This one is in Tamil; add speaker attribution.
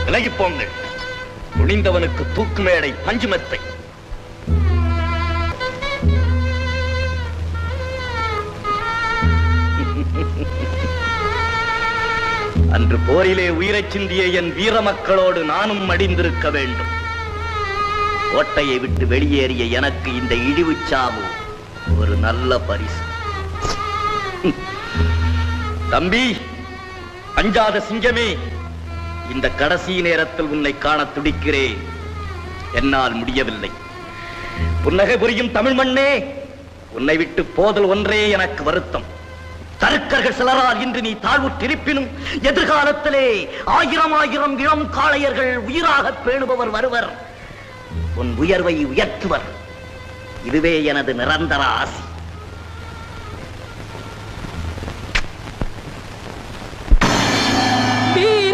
Speaker 1: விலகி போங்கள். துணிந்தவனுக்கு தூக்கு மேடை பஞ்சுமெத்தை. அன்று போரிலே உயிரைச் சிந்திய என் வீர மக்களோடு நானும் மடிந்திருக்க வேண்டும். கோட்டையை விட்டு வெளியேறிய எனக்கு இந்த இழிவுச் சாவு ஒரு நல்ல பரிசு. தம்பி, அஞ்சாத சிங்கமே, இந்த கடைசி நேரத்தில் உன்னை காண துடிக்கிறேன். என்னால் முடியவில்லை. புன்னகை புரியும் தமிழ் மண்ணே, உன்னை விட்டு போதல் ஒன்றே எனக்கு வருத்தம். தருக்கர்கள் சிலரால் இன்று நீ தாழ்வுற்றிருப்பினும் எதிர்காலத்திலே ஆயிரம் ஆயிரம் இளம் காளையர்கள் உயிராக பேணுபவர் வருவர். உன் உயர்வை உயர்த்துவர். இதுவே எனது நிரந்தர ஆசி.